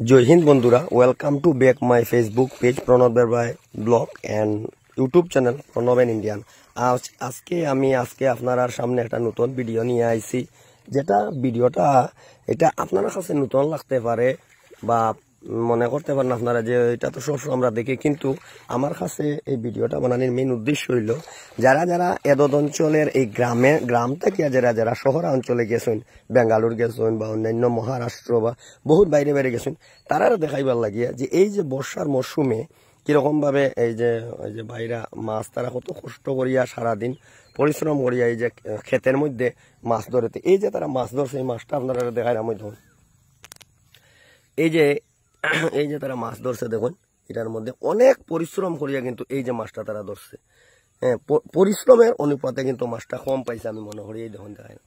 जय हिंद बंधुरा welcome to back my Facebook page Pranab बेरबाई blog and YouTube channel Pranab and Indian. আজকে আপনার সামনে একটা নতুন ভিডিও নিয়ে আইছি, যেটা ভিডিওটা এটা আপনার কাছে নতুন লাগতে পারে বা মনে করতে পারেন আপনারা যে এটা তো সবসময় আমরা দেখি, কিন্তু আমার কাছে এই ভিডিওটা বানানোর মেইন উদ্দেশ্য হইল যারা যারা এদদ অঞ্চলের এই গ্রাম থেকে যারা শহর অঞ্চলে গেছেন, বেঙ্গালুর গেছেন বা অন্যান্য মহারাষ্ট্র বা বহুত বাইরে বাইরে গেছেন, তারা দেখাইবার লাগিয়া যে এই যে বর্ষার মরশুমে কিরকম ভাবে এই যে বাইরা মাছ তারা কত কষ্ট করিয়া সারাদিন পরিশ্রম করিয়া এই যে ক্ষেতের মধ্যে মাছ ধরেতে এই যে তারা মাছ ধরছে, এই মাছটা আপনারা দেখাই আমি ধরুন এই যে তারা মাছ ধরছে দেখুন, এটার মধ্যে অনেক পরিশ্রম করিয়া কিন্তু এই যে মাছটা তারা ধরছে। হ্যাঁ, পরিশ্রমের অনুপাতে কিন্তু মাছটা কম পাইছে আমি মনে করি, এই দেখুন দেখায় না।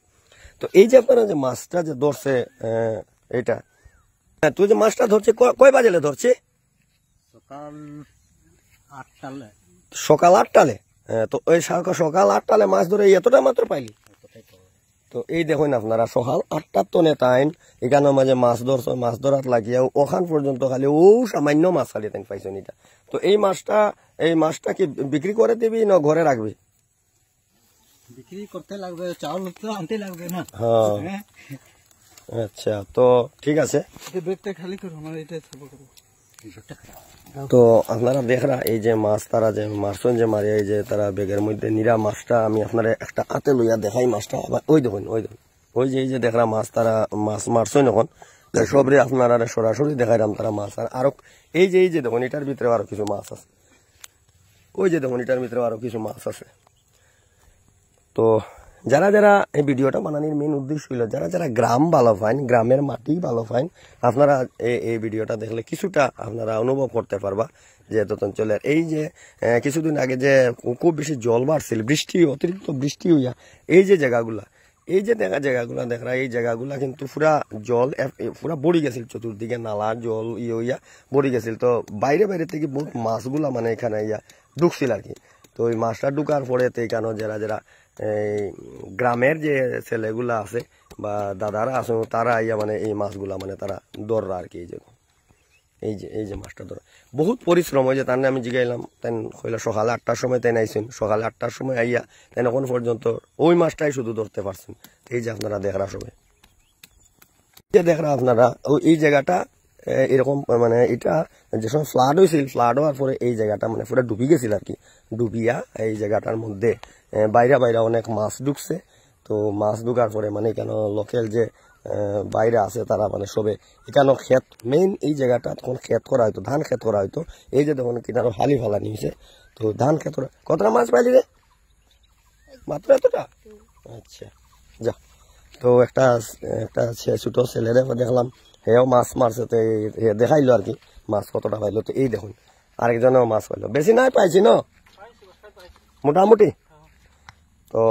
তো এই যে আপনারা যে মাছটা যে ধরছে এটা, হ্যাঁ তুই যে মাছটা ধরছে কয় বাজেলে ধরছে? সকাল 8টালে। হ্যাঁ, তো ওই সকাল 8টালে মাছ ধরে এতটা মাত্র পাইলি? তো এই দেখুন আপনারা সকাল 8টার তো নেতাইন এখানে মাঝে মাছ ধরছে, মাছ ধরার লাগিয়া ওখান পর্যন্ত খালি ও সামান্য মাছ খালি তাই পাইছেন এটা। তো এই মাছটা কি বিক্রি করে দিবি না ঘরে রাখবি? বিক্রি করতে লাগবে, চাউল তো আনতে লাগবে না। হ্যাঁ আচ্ছা, তো ঠিক আছে। খালি করো আমার এটা করবো। তো আপনারা দেখরা এই যে মাছ তারা যে মারছেন যে মারিয়া এই যে তারা বেগের মধ্যে নিরা মাছটা আমি আপনারা একটা হাতে লইয়া দেখাই মাছটা। আবার ওই দেখুন ওই যে এই যে দেখরা মাছ তারা মাছ মারছেন এখন সবরে আপনারা সরাসরি দেখাইলাম তারা মাছ। আর আরো এই যে দেখুন এটার ভিতরে আরো কিছু মাছ আছে, ওই যে দেখুন এটার ভিতরে আরো কিছু মাছ আছে। তো যারা যারা এই ভিডিওটা বানানোর মেন উদ্দেশ্য হইল যারা যারা গ্রাম ভালো পাইন, গ্রামের মাটি ভালো পাইন, আপনারা এই ভিডিওটা দেখলে কিছুটা আপনারা অনুভব করতে পারবা যে এত অঞ্চলের এই যে কিছুদিন আগে যে খুব বেশি জল বাড়ছিল, অতিরিক্ত বৃষ্টি হইয়া এই যে জায়গাগুলা দেখরা এই জায়গাগুলা কিন্তু পুরা জল পুরা বড়ি গেছিল, চতুর্দিকে নালা জল হইয়া বড়ি গেছিল। তো বাইরে থেকে বহুত মাছগুলা মানে এখানে ইয়া ঢুকছিল আর কি। তো ওই মাছটা ঢুকার পরে এখানে যারা এই গ্রামের যে ছেলেগুলা আছে বা দাদারা আছে তারা ইয়া মানে এই মাছগুলা মানে তারা ধররা আর কি। এই যে মাছটা ধরা বহুত পরিশ্রম হয়েছে। তার আমি জিগাইলাম তাই কইলা সকাল 8টার সময় তাই আইসেন, সকাল 8টার সময় আইয়া তাই এখন পর্যন্ত ওই মাছটাই শুধু ধরতে পারছেন। এই যে আপনারা দেখরা সবাই যে দেখরা আপনারা এই জায়গাটা এরকম মানে এটা যে সময় ফ্লাড হয়েছিল, ফ্লাড হওয়ার পরে এই জায়গাটা মানে পুরো ডুবি গেছিল আর কি। ডুবিয়া এই জায়গাটার মধ্যে বাইরা অনেক মাছ ঢুকছে। তো মাছ ঢুকার পরে মানে কেন লোকাল যে বাইরে আছে তারা মানে সবে এখানে ক্ষেত মেইন এই জায়গাটা তখন ক্ষেত করা হয়তো, ধান ক্ষেত করা হয়তো। এই যে দেখুন কিনারো হালি ফালানি হয়েছে। তো ধান ক্ষেত কতটা মাছ পাইলি রে? মাত্র এতটা? আচ্ছা যা। তো একটা ছোট ছেলেরে দেখলাম হেও মাছ মারছে, তো দেখাইলো আর কি মাছ কতটা পাইলো। তো এই দেখুন আরেকজনেও মাছ পাইলো, বেশি নাই পাইছি না মোটামুটি। তো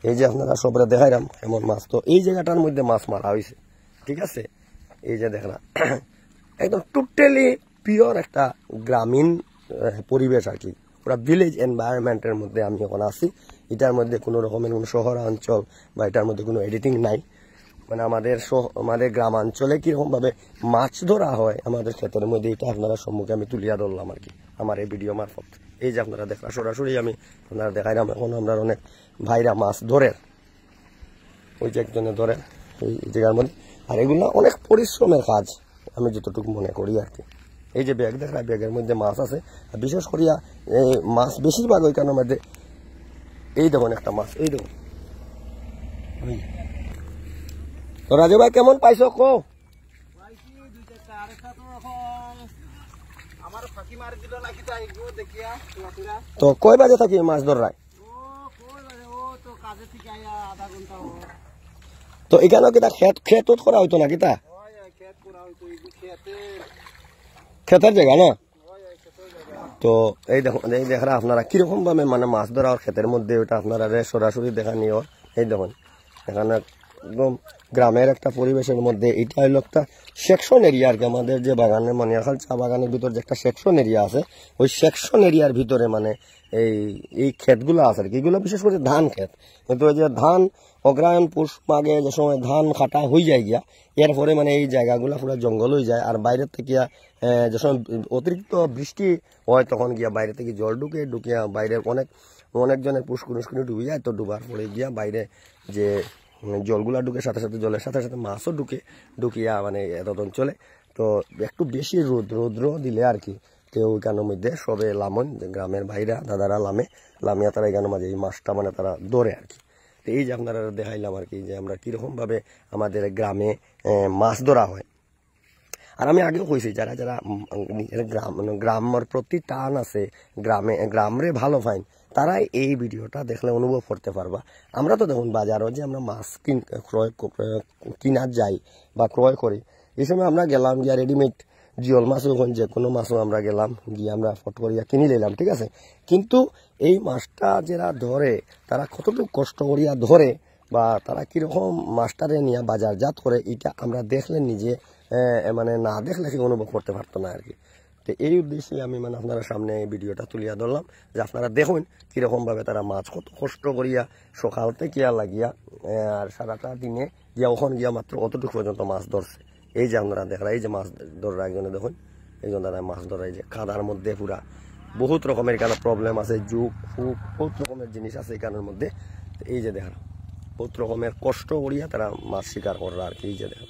এই যে আপনারা সবরে দেখাইলাম এমন মাছ। তো এই জায়গাটার মধ্যে মাছ মারা হয়েছে, ঠিক আছে। এই যে দেখলাম একদম টোটালি পিওর একটা গ্রামীণ পরিবেশ আর কি, পুরো ভিলেজ এনভায়রনমেন্টের মধ্যে আমি এখন আছি। এটার মধ্যে কোনো রকমের কোনো শহর অঞ্চল বা এটার মধ্যে কোনো এডিটিং নাই। মানে আমাদের গ্রামাঞ্চলে কিরকম ভাবে মাছ ধরা হয় আমাদের ক্ষেতের মধ্যে, এটা আপনারা সম্মুখে আমি তুলিয়া ধরলাম আর কি আমার এই ভিডিও মারফত। এই যে আপনারা দেখলা সরাসরি আমি আপনারা দেখাইলাম এখন আমরা অনেক ভাইরা মাছ ধরে, ওই যে একজনে ধরে এই জায়গার মধ্যে। আর এগুলো অনেক পরিশ্রমের কাজ আমি যতটুকু মনে করি আর কি। এই যে ব্যাগ দেখলা ব্যাগের মধ্যে মাছ আছে, আর বিশেষ করিয়া মাছ বেশিরভাগ ওইখানের মধ্যে এই দেখুন একটা মাছ, এই দেখুন। তো রাজু ভাই কেমন পাইছো কো? তো কয় বাজে থাকি মাছ ধরায়? তো এখানে কিতা খেত করা হইতো না কিতা? ক্ষেতের জায়গা না? তো এই দেখুন এই দেখরা আপনারা কিরকম ভাবে মানে মাছ ধরা ক্ষেতের মধ্যে ওটা আপনারা সরাসরি দেখা নিও। এই দেখুন এখানে একদম গ্রামের একটা পরিবেশের মধ্যে। এটা হলো একটা সেকশন এরিয়া আর কি, আমাদের যে বাগানের মনিয়াখাল চা বাগানের ভিতর যে একটা সেকশন এরিয়া আছে, ওই সেকশন এরিয়ার ভিতরে মানে এই ক্ষেতগুলো আছে আর কি। এগুলো বিশেষ করে ধান ক্ষেত, কিন্তু ওই যে ধান অগ্রায়ণ পুষ মাগে যে সময় ধান কাটা হয়ে যায় গিয়া, এরপরে মানে এই জায়গাগুলো পুরো জঙ্গল হয়ে যায়। আর বাইরের থেকে যে সময় অতিরিক্ত বৃষ্টি হয় তখন গিয়া বাইরে থেকে জল ঢুকিয়া বাইরে অনেকজনের পুষ্কুনি ডুবে যায়। তো ডুবার পরে গিয়া বাইরে যে জলগুলা ঢুকে, সাথে সাথে জলের সাথে সাথে মাছও ঢুকিয়া মানে এতদিন চলে। তো একটু বেশি রৌদ্র দিলে আর কি, তো ওইখানের মধ্যে সবে লামন গ্রামের ভাইরা দাদারা লামিয়া তারা এখানের মাঝে এই মাছটা মানে তারা ধরে আর কি। তো এই যে আপনারা দেখাইলাম আর কি যে আমরা কিরকম ভাবে আমাদের গ্রামে মাছ ধরা হয়। আর আমি আগেও কইছি, যারা যারা গ্রামের প্রতি টান আছে, গ্রামরে ভালো পাইন, তারাই এই ভিডিওটা দেখলে অনুভব করতে পারবা। আমরা তো দেখুন বাজারও যে আমরা মাছ কিনা যাই বা ক্রয় করি, এই সময় আমরা গেলাম গিয়া রেডিমেড জিওল মাছও যে কোনো মাছও আমরা গেলাম গিয়ে আমরা ফটো করিয়া কিনে নিলাম, ঠিক আছে। কিন্তু এই মাছটা যারা ধরে তারা কতটুকু কষ্ট করিয়া ধরে বা তারা কিরকম মাছটারে নিয়ে বাজারজাত করে, এটা আমরা দেখলে নিজে মানে না দেখলে কি অনুভব করতে পারতো না আর কি। তো এই উদ্দেশ্যে আমি মানে আপনারা সামনে এই ভিডিওটা তুলিয়া ধরলাম যে আপনারা দেখুন কিরকম ভাবে তারা মাছ কত কষ্ট করিয়া সকাল থেকে লাগিয়া আর সারাটা দিনে গিয়া ওখান গিয়া মাত্র অতটুকু পর্যন্ত মাছ ধরছে। এই যে আপনারা দেখরা, এই যে মাছ ধরা একজনে দেখুন, একজন দাদা মাছ ধরা, এই যে কাদার মধ্যে পুরা বহুত রকমের এখানে প্রবলেম আছে, যুগ ফুক বহুত রকমের জিনিস আছে এখানের মধ্যে। এই যে দেখা বহুত রকমের কষ্ট করিয়া তারা মাছ শিকার করা আর কি, এই যে দেখা।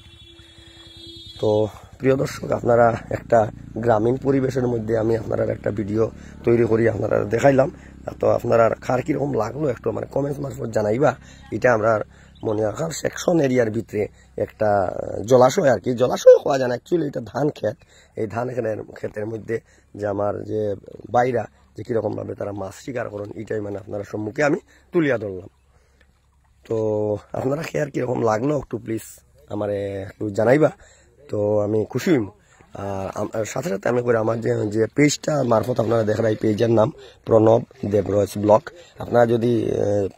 তো প্রিয় দর্শক, আপনারা একটা গ্রামীণ পরিবেশের মধ্যে আমি আপনারা একটা ভিডিও তৈরি করি আপনারা দেখাইলাম। তো আপনারা কার কিরকম লাগলো একটু মানে কমেন্টস মারফত জানাইবা। এটা আমরা মনিয়াখাল সেকশন এরিয়ার ভিতরে একটা জলাশয় আর কি, জলাশয় হওয়া যায় না অ্যাকচুয়ালি, এটা ধান ক্ষেত। এই ধান ক্ষেতের মধ্যে যে আমার যে বাইরা যে কিরকম ভাবে তারা মাছ শিকার করেন, এটাই মানে আপনারা সম্মুখে আমি তুলিয়া ধরলাম। তো আপনারা খেয়ার কিরকম লাগলো একটু প্লিজ আমার একটু জানাইবা, তো আমি খুশি হইম। আর সাথে সাথে আমি করে আমার যে পেজটা মারফত আপনারা দেখেন, এই পেজের নাম প্রণব দেবরজ ব্লগ। আপনারা যদি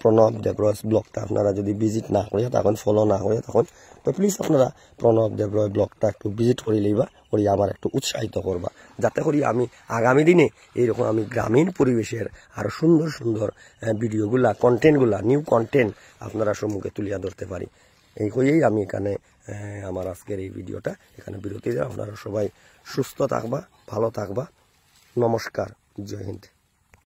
প্রণব দেবরজ ব্লগটা আপনারা যদি ভিজিট না করিয়া তখন ফলো না করিয়া তখন, তো প্লিজ আপনারা প্রণব দেবরজ ব্লগটা একটু ভিজিট করে লইবা, করি আমার একটু উৎসাহিত করবা, যাতে করি আমি আগামী দিনে এইরকম আমি গ্রামীণ পরিবেশের আরো সুন্দর সুন্দর ভিডিওগুলা কন্টেন্টগুলা নিউ কন্টেন্ট আপনারা সম্মুখে তুলিয়া ধরতে পারি। এই করেই আমি এখানে আমার আজকের এই ভিডিওটা এখানে বিরতি দেব। আপনারা সবাই সুস্থ থাকবা, ভালো থাকবা। নমস্কার, জয় হিন্দ।